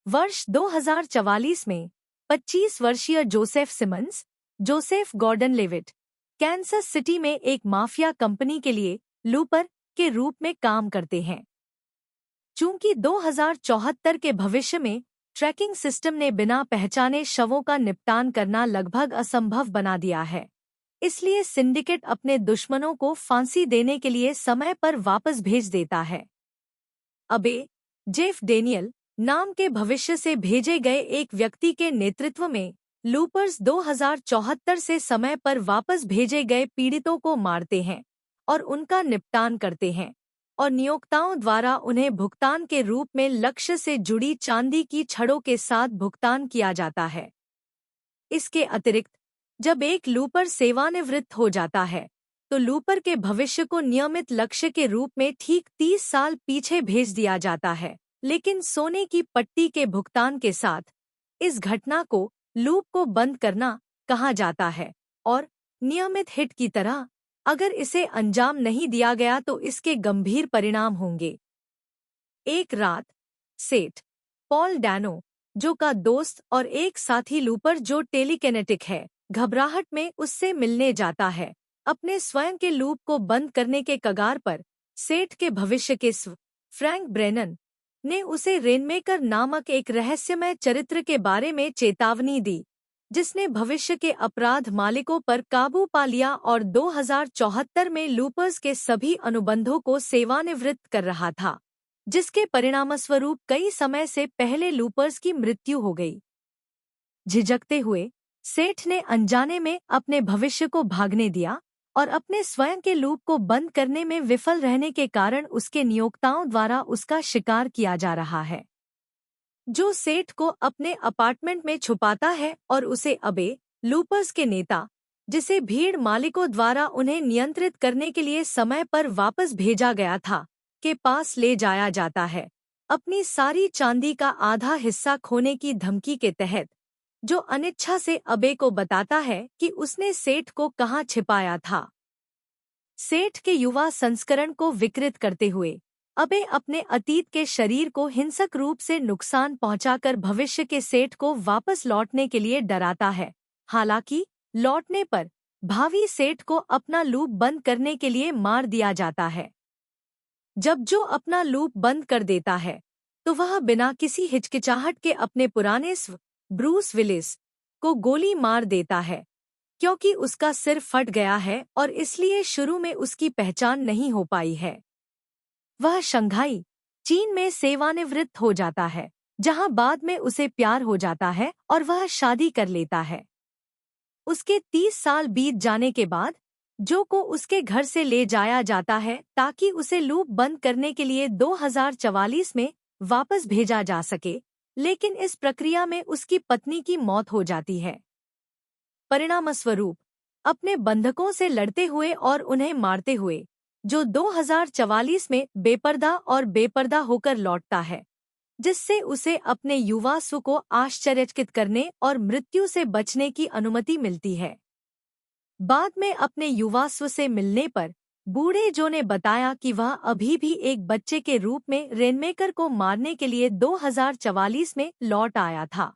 वर्ष 2044 में 25 वर्षीय Joseph Simmons, Joseph Gordon Levitt, Kansas City में एक माफिया कंपनी के लिए लूपर के रूप में काम करते हैं। चूंकि 2074 के भविष्य में ट्रैकिंग सिस्टम ने बिना पहचाने शवों का निपटान करना लगभग असंभव बना दिया है, इसलिए सिंडिकेट अपने दुश्मनों को फांसी देने के लिए समय पर वापस भेज देता है। अबे जेफ डेनियल नाम के भविष्य से भेजे गए एक व्यक्ति के नेतृत्व में लूपर्स 2074 से समय पर वापस भेजे गए पीड़ितों को मारते हैं और उनका निपटान करते हैं, और नियोक्ताओं द्वारा उन्हें भुगतान के रूप में लक्ष्य से जुड़ी चांदी की छड़ों के साथ भुगतान किया जाता है। इसके अतिरिक्त जब एक लूपर सेवानिवृत्त हो जाता है तो लूपर के भविष्य को नियमित लक्ष्य के रूप में ठीक 30 साल पीछे भेज दिया जाता है, लेकिन सोने की पट्टी के भुगतान के साथ। इस घटना को लूप को बंद करना कहा जाता है, और नियमित हिट की तरह अगर इसे अंजाम नहीं दिया गया तो इसके गंभीर परिणाम होंगे। एक रात सेठ पॉल डैनो, जो का दोस्त और एक साथी लूपर जो टेलीकिनेटिक है, घबराहट में उससे मिलने जाता है। अपने स्वयं के लूप को बंद करने के कगार पर सेठ के भविष्य के फ्रैंक ब्रेनन ने उसे रेनमेकर नामक एक रहस्यमय चरित्र के बारे में चेतावनी दी, जिसने भविष्य के अपराध मालिकों पर काबू पा लिया और 2074 में लूपर्स के सभी अनुबंधों को सेवानिवृत्त कर रहा था, जिसके परिणामस्वरूप कई समय से पहले लूपर्स की मृत्यु हो गई। झिझकते हुए सेठ ने अनजाने में अपने भविष्य को भागने दिया और अपने स्वयं के लूप को बंद करने में विफल रहने के कारण उसके नियोक्ताओं द्वारा उसका शिकार किया जा रहा है, जो सेठ को अपने अपार्टमेंट में छुपाता है और उसे अबे लूपर्स के नेता, जिसे भीड़ मालिकों द्वारा उन्हें नियंत्रित करने के लिए समय पर वापस भेजा गया था, के पास ले जाया जाता है, अपनी सारी चांदी का आधा हिस्सा खोने की धमकी के तहत, जो अनिच्छा से अबे को बताता है कि उसने सेठ को कहाँ छिपाया था। सेठ के युवा संस्करण को विकृत करते हुए अबे अपने अतीत के शरीर को हिंसक रूप से नुकसान पहुंचाकर भविष्य के सेठ को वापस लौटने के लिए डराता है। हालांकि लौटने पर भावी सेठ को अपना लूप बंद करने के लिए मार दिया जाता है। जब जो अपना लूप बंद कर देता है तो वह बिना किसी हिचकिचाहट के अपने पुराने ब्रूस विलिस को गोली मार देता है, क्योंकि उसका सिर फट गया है और इसलिए शुरू में उसकी पहचान नहीं हो पाई है। वह शंघाई, चीन में सेवानिवृत्त हो जाता है, जहां बाद में उसे प्यार हो जाता है और वह शादी कर लेता है। उसके 30 साल बीत जाने के बाद जो को उसके घर से ले जाया जाता है ताकि उसे लूप बंद करने के लिए 2044 में वापस भेजा जा सके, लेकिन इस प्रक्रिया में उसकी पत्नी की मौत हो जाती है। परिणामस्वरूप अपने बंधकों से लड़ते हुए और उन्हें मारते हुए जो 2044 में बेपर्दा होकर लौटता है, जिससे उसे अपने युवास्व को आश्चर्यचकित करने और मृत्यु से बचने की अनुमति मिलती है। बाद में अपने युवास्व से मिलने पर बूढ़े जो ने बताया कि वह अभी भी एक बच्चे के रूप में रेनमेकर को मारने के लिए 2044 में लौट आया था।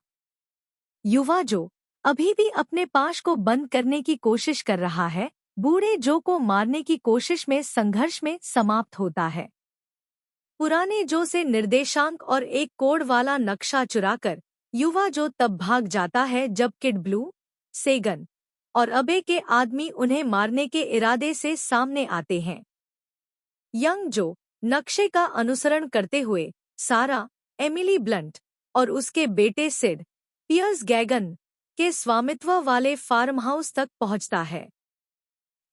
युवा जो अभी भी अपने पाश को बंद करने की कोशिश कर रहा है, बूढ़े जो को मारने की कोशिश में संघर्ष में समाप्त होता है। पुराने जो से निर्देशांक और एक कोड वाला नक्शा चुराकर युवा जो तब भाग जाता है जब किड ब्लू, सेगन और अबे के आदमी उन्हें मारने के इरादे से सामने आते हैं। यंग जो नक्शे का अनुसरण करते हुए सारा, एमिली ब्लंट और उसके बेटे सिड पियर्स गैगन के स्वामित्व वाले फार्म हाउस तक पहुंचता है।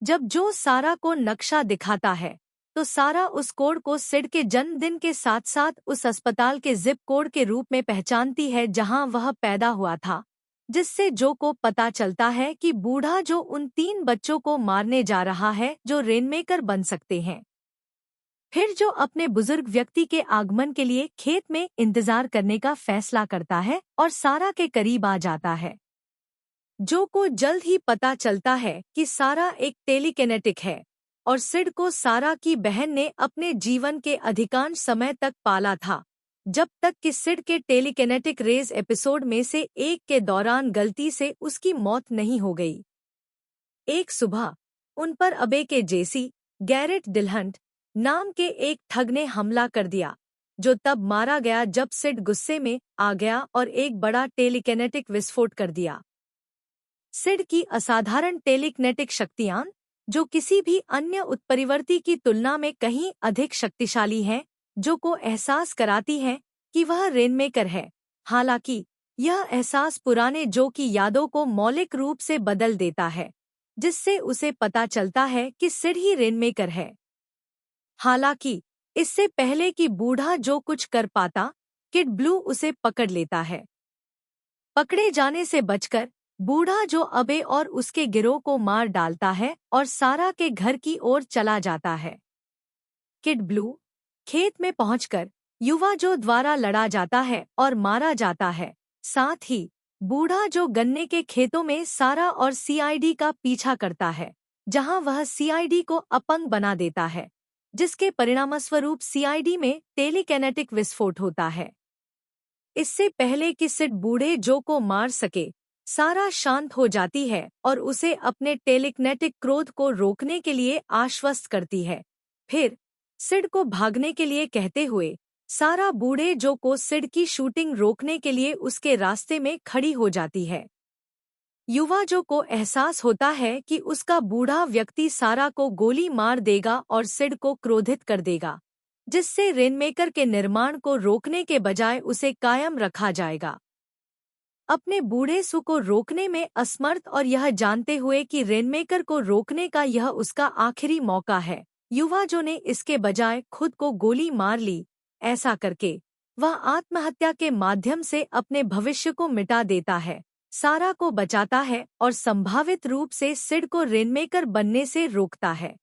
जब जो सारा को नक्शा दिखाता है तो सारा उस कोड को सिड के जन्मदिन के साथ साथ उस अस्पताल के जिप कोड के रूप में पहचानती है जहां वह पैदा हुआ था, जिससे जो को पता चलता है कि बूढ़ा जो उन 3 बच्चों को मारने जा रहा है जो रेनमेकर बन सकते हैं। फिर जो अपने बुजुर्ग व्यक्ति के आगमन के लिए खेत में इंतजार करने का फैसला करता है और सारा के करीब आ जाता है। जो को जल्द ही पता चलता है कि सारा एक टेलीकिनेटिक है और सिड को सारा की बहन ने अपने जीवन के अधिकांश समय तक पाला था, जब तक कि सिड के टेलीकिनेटिक रेज एपिसोड में से एक के दौरान गलती से उसकी मौत नहीं हो गई। एक सुबह उन पर अबे के जेसी गैरेट डिलहंट नाम के एक ठग ने हमला कर दिया, जो तब मारा गया जब सिड गुस्से में आ गया और एक बड़ा टेलीकिनेटिक विस्फोट कर दिया। सिड की असाधारण टेलीकिनेटिक शक्तियां, जो किसी भी अन्य उत्परिवर्ती की तुलना में कहीं अधिक शक्तिशाली हैं, जो को एहसास कराती हैं कि वह रेनमेकर है। हालांकि यह एहसास पुराने जो की यादों को मौलिक रूप से बदल देता है, जिससे उसे पता चलता है कि सिड ही रेनमेकर है। हालांकि इससे पहले कि बूढ़ा जो कुछ कर पाता, किड ब्लू उसे पकड़ लेता है। पकड़े जाने से बचकर बूढ़ा जो अबे और उसके गिरोह को मार डालता है और सारा के घर की ओर चला जाता है। किड ब्लू खेत में पहुंचकर युवा जो द्वारा लड़ा जाता है और मारा जाता है। साथ ही बूढ़ा जो गन्ने के खेतों में सारा और सीआईडी का पीछा करता है, जहां वह सीआईडी को अपंग बना देता है, जिसके परिणामस्वरूप सीआईडी में टेलीकिनेटिक विस्फोट होता है। इससे पहले कि सिड बूढ़े जो को मार सके, सारा शांत हो जाती है और उसे अपने टेलीकिनेटिक क्रोध को रोकने के लिए आश्वस्त करती है। फिर सिड को भागने के लिए कहते हुए सारा बूढ़े जो को सिड की शूटिंग रोकने के लिए उसके रास्ते में खड़ी हो जाती है। युवा जो को एहसास होता है कि उसका बूढ़ा व्यक्ति सारा को गोली मार देगा और सिड को क्रोधित कर देगा, जिससे रेनमेकर के निर्माण को रोकने के बजाय उसे कायम रखा जाएगा। अपने बूढ़े सु को रोकने में असमर्थ और यह जानते हुए कि रेनमेकर को रोकने का यह उसका आखिरी मौका है, युवा जो ने इसके बजाय खुद को गोली मार ली। ऐसा करके वह आत्महत्या के माध्यम से अपने भविष्य को मिटा देता है, सारा को बचाता है और संभावित रूप से सिड को रेनमेकर बनने से रोकता है।